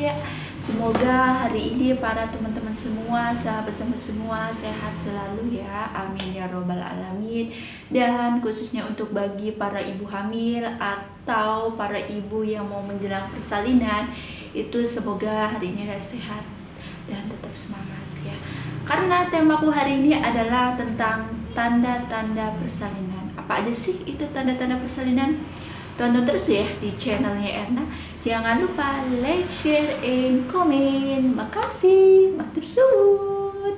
Ya, semoga hari ini para teman-teman semua, sahabat-sahabat semua sehat selalu ya. Amin ya robbal alamin. Dan khususnya untuk bagi para ibu hamil atau para ibu yang mau menjelang persalinan, itu semoga hari ini sehat dan tetap semangat ya. Karena temaku hari ini adalah tentang tanda-tanda persalinan. Apa aja sih itu tanda-tanda persalinan? Tonton terus ya di channelnya Erna. Jangan lupa like, share, and komen. Makasih, matur suwun.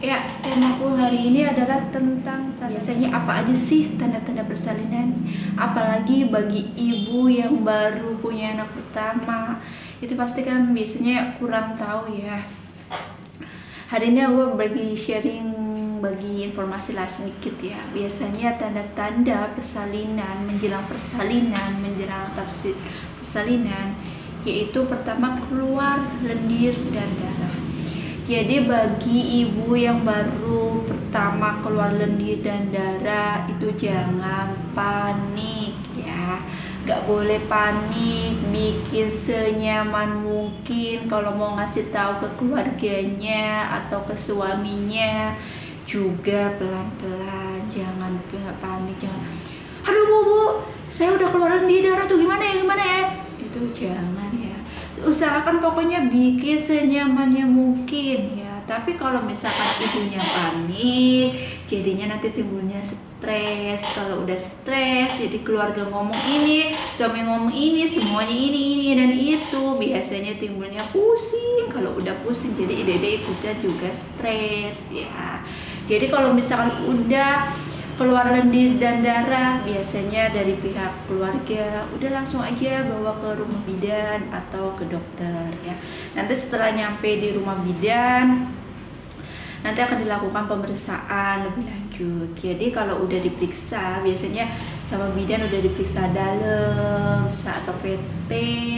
Ya, temaku hari ini adalah tentang biasanya apa aja sih tanda-tanda persalinan. Apalagi bagi ibu yang baru punya anak pertama, itu pasti kan biasanya kurang tahu ya. Hari ini aku bagi informasi lah sedikit ya. Biasanya tanda-tanda persalinan, menjelang persalinan, menjelang tafsir persalinan, yaitu pertama keluar lendir dan darah. Jadi bagi ibu yang baru pertama keluar lendir dan darah, itu jangan panik ya. Gak boleh panik, bikin senyaman mungkin. Kalau mau ngasih tahu ke keluarganya atau ke suaminya juga pelan-pelan, jangan panik, jangan aduh bu, saya udah keluar lendir darah tuh gimana ya, itu jangan ya. Usahakan pokoknya bikin senyamannya mungkin ya. Tapi kalau misalkan ibunya panik, jadinya nanti timbulnya stres. Kalau udah stres, jadi keluarga ngomong ini, suami ngomong ini, semuanya ini dan itu, biasanya timbulnya pusing. Kalau udah pusing, jadi ide-ide ikutnya juga stres ya. Jadi kalau misalkan udah keluar lendir dan darah, biasanya dari pihak keluarga udah langsung aja bawa ke rumah bidan atau ke dokter ya. Nanti setelah nyampe di rumah bidan, nanti akan dilakukan pemeriksaan lebih lanjut. Jadi kalau udah diperiksa, biasanya sama bidan udah diperiksa dalam atau PT,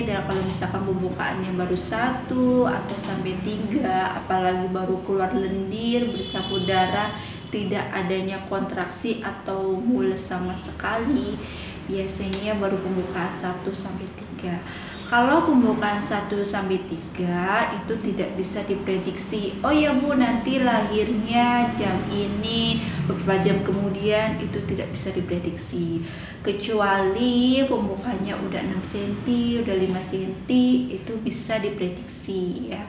dan kalau misalkan pembukaannya baru 1 atau sampai 3, apalagi baru keluar lendir bercampur darah, tidak adanya kontraksi atau mules sama sekali, biasanya baru pembukaan 1 sampai 3. Kalau pembukaan 1 sampai 3 itu tidak bisa diprediksi. Oh ya bu, nanti lahirnya jam ini, beberapa jam kemudian, itu tidak bisa diprediksi. Kecuali pembukanya udah 6 cm, udah 5 cm, itu bisa diprediksi ya.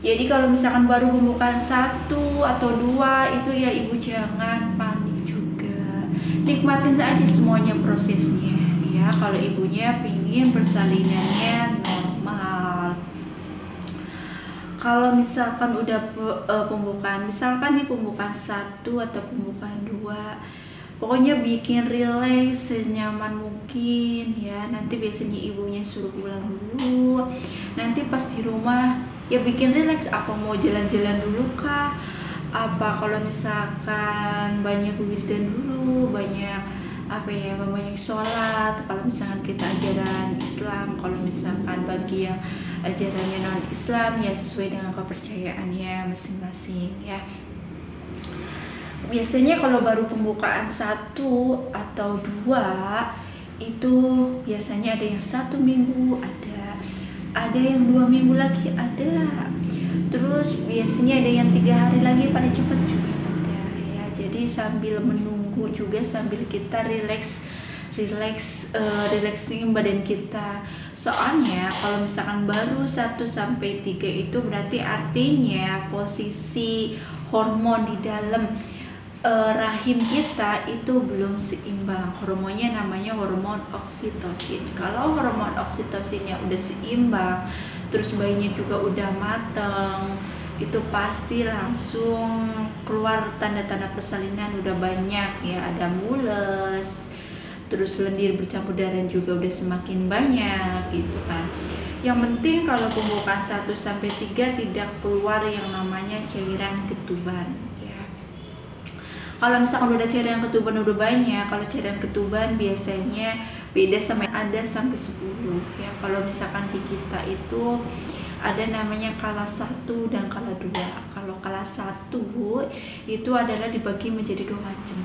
Jadi kalau misalkan baru pembukaan 1 atau 2, itu ya ibu jangan panik juga. Nikmatin saja semuanya prosesnya ya. Kalau ibunya pingin persalinannya normal. Kalau misalkan udah pembukaan, misalkan nih pembukaan 1 atau pembukaan 2, pokoknya bikin rileks senyaman mungkin ya. Nanti biasanya ibunya suruh pulang dulu. Nanti pas di rumah ya bikin rileks, apa mau jalan-jalan dulu kah? Apa kalau misalkan banyak wiridan dulu, banyak sholat. Kalau misalkan kita ajaran Islam, kalau misalkan bagi yang ajarannya non Islam ya sesuai dengan kepercayaannya masing-masing ya. Biasanya kalau baru pembukaan 1 atau 2, itu biasanya ada yang 1 minggu, ada yang 2 minggu lagi ada. Terus biasanya ada yang 3 hari lagi, pada cepat juga ada ya. Jadi sambil menunggu juga, sambil kita relaxing badan kita. Soalnya kalau misalkan baru 1 sampai 3 itu berarti artinya posisi hormon di dalam rahim kita itu belum seimbang. Hormonnya namanya hormon oksitosin. Kalau hormon oksitosinnya udah seimbang, terus bayinya juga udah mateng, itu pasti langsung keluar tanda-tanda persalinan udah banyak ya. Ada mules, terus lendir bercampur darah juga udah semakin banyak gitu kan. Yang penting kalau pembukaan 1 sampai 3 tidak keluar yang namanya cairan ketuban ya. Kalau misalkan udah cairan ketuban udah banyak, kalau cairan ketuban biasanya beda sama ada sampai 10 ya. Kalau misalkan di kita itu ada namanya kala 1 dan kala 2. Kalau kala 1 itu adalah dibagi menjadi 2 macam,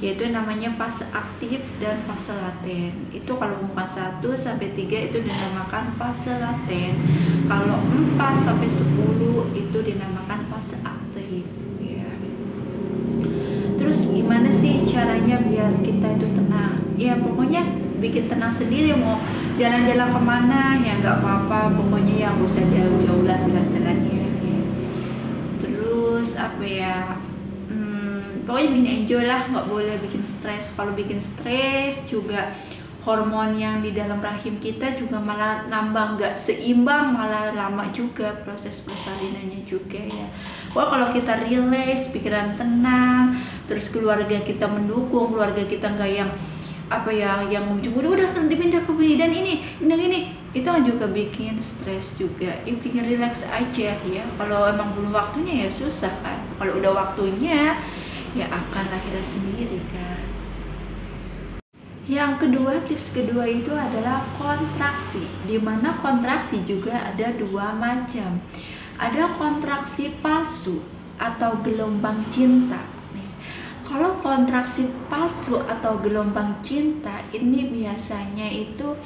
yaitu namanya fase aktif dan fase latih. laten. Itu kalau bukan 1 sampai 3 itu dinamakan fase laten. Kalau 4 sampai 10 itu dinamakan fase aktif ya. Terus gimana sih caranya biar kita itu tenang? Ya pokoknya bikin tenang sendiri. Mau jalan-jalan kemana ya nggak apa-apa, pokoknya yang gak usah jauh-jauh lah jalan-jalannya ya. Terus apa ya, pokoknya bikin enjoy lah, nggak boleh bikin stres. Kalau bikin stres juga hormon yang di dalam rahim kita juga malah nambah, nggak seimbang, malah lama juga proses persalinannya juga ya. Wah, kalau kita relax, pikiran tenang, terus keluarga kita mendukung, keluarga kita nggak yang apa ya, yang udah dipindah ke bidan ini itu kan juga bikin stres juga. Ya bikin relax aja ya. Kalau emang belum waktunya ya susah kan. Kalau udah waktunya ya akan lahir sendiri kan. Yang kedua, tips kedua itu adalah kontraksi, dimana kontraksi juga ada 2 macam. Ada kontraksi palsu atau gelombang cinta. Kalau kontraksi palsu atau gelombang cinta ini biasanya itu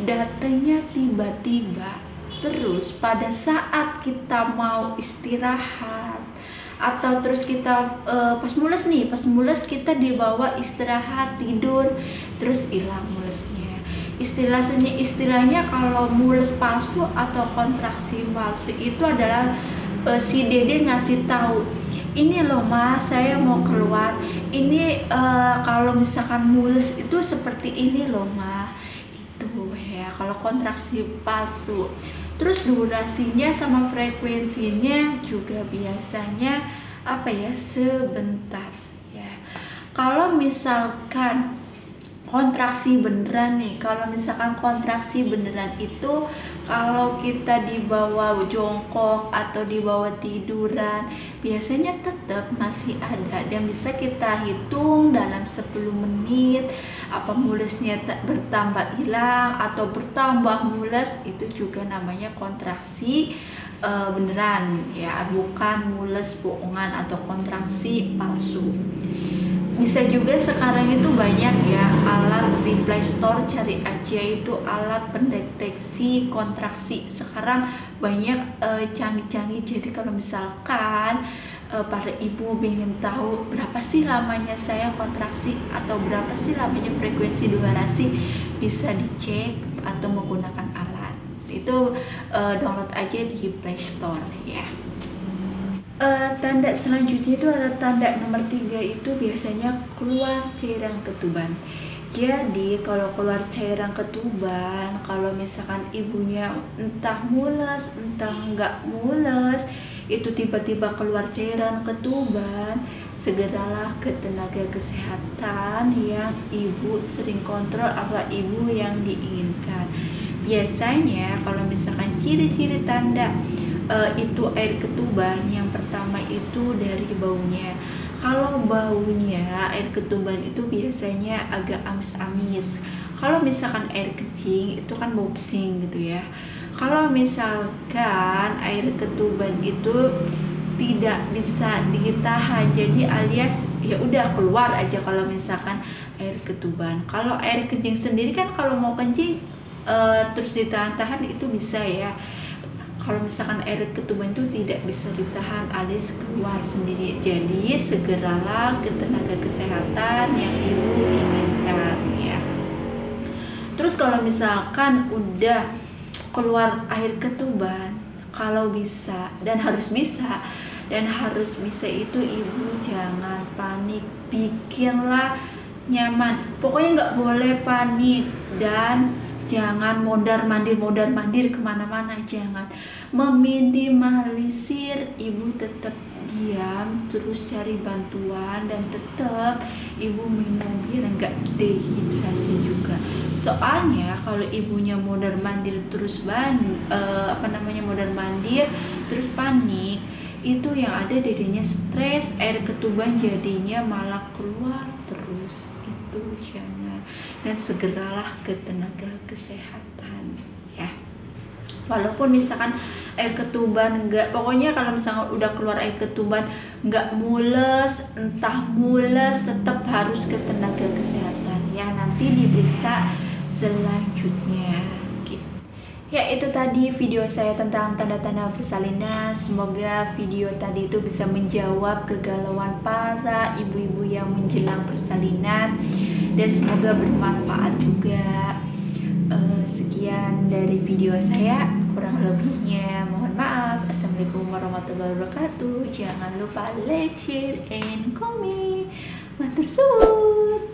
datangnya tiba-tiba, terus pada saat kita mau istirahat atau terus kita pas mules kita dibawa istirahat tidur terus hilang mulesnya. Istilahnya kalau mules palsu atau kontraksi palsu itu adalah si dede ngasih tahu, ini loh mas, saya mau keluar, ini kalau misalkan mules itu seperti ini loh mas, itu ya kalau kontraksi palsu. Terus durasinya sama frekuensinya juga biasanya apa ya, sebentar ya. Kalau misalkan kontraksi beneran nih, kalau misalkan kontraksi beneran itu kalau kita dibawa jongkok atau dibawa tiduran biasanya tetap masih ada dan bisa kita hitung dalam 10 menit apa mulesnya bertambah hilang atau bertambah mules, itu juga namanya kontraksi beneran ya, bukan mules bohongan atau kontraksi palsu. Bisa juga sekarang itu banyak ya alat di Play Store, cari aja itu alat pendeteksi kontraksi. Sekarang banyak canggih-canggih. Jadi kalau misalkan para ibu ingin tahu berapa sih lamanya saya kontraksi atau berapa sih lamanya frekuensi durasi, bisa dicek atau menggunakan alat. Itu download aja di Play Store ya. Tanda selanjutnya itu ada tanda nomor 3, itu biasanya keluar cairan ketuban. Jadi kalau keluar cairan ketuban, kalau misalkan ibunya entah mules entah nggak mules, itu tiba-tiba keluar cairan ketuban, segeralah ke tenaga kesehatan yang ibu sering kontrol apa ibu yang diinginkan. Biasanya kalau misalkan ciri-ciri tanda itu air ketuban, yang pertama itu dari baunya. Kalau baunya air ketuban itu biasanya agak amis-amis. Kalau misalkan air kencing itu kan bau pesing gitu ya. Kalau misalkan air ketuban itu tidak bisa ditahan, jadi alias ya udah keluar aja kalau misalkan air ketuban. Kalau air kencing sendiri kan kalau mau kencing terus ditahan-tahan itu bisa ya. Kalau misalkan air ketuban itu tidak bisa ditahan alias keluar sendiri, jadi segeralah ke tenaga kesehatan yang ibu inginkan ya. Terus kalau misalkan udah keluar air ketuban, kalau bisa dan harus bisa itu ibu jangan panik, bikinlah nyaman, pokoknya nggak boleh panik dan jangan mondar-mandir kemana-mana, jangan. Meminimalisir, ibu tetap diam, terus cari bantuan dan tetap ibu minum biar enggak dehidrasi juga. Soalnya kalau ibunya mondar-mandir terus mondar-mandir terus panik, itu yang ada dedenya stres, air ketuban jadinya malah keluar terus. Itu jangan, dan segeralah ke tenaga kesehatan ya. Walaupun misalkan air ketuban pokoknya kalau misalkan udah keluar air ketuban entah mules tetap harus ke tenaga kesehatan ya. Nanti nanti diperiksa selanjutnya. Ya, itu tadi video saya tentang tanda-tanda persalinan. Semoga video tadi itu bisa menjawab kegalauan para ibu-ibu yang menjelang persalinan, dan semoga bermanfaat juga. Sekian dari video saya, kurang lebihnya mohon maaf. Assalamualaikum warahmatullahi wabarakatuh. Jangan lupa like, share, and comment. Matur suwun.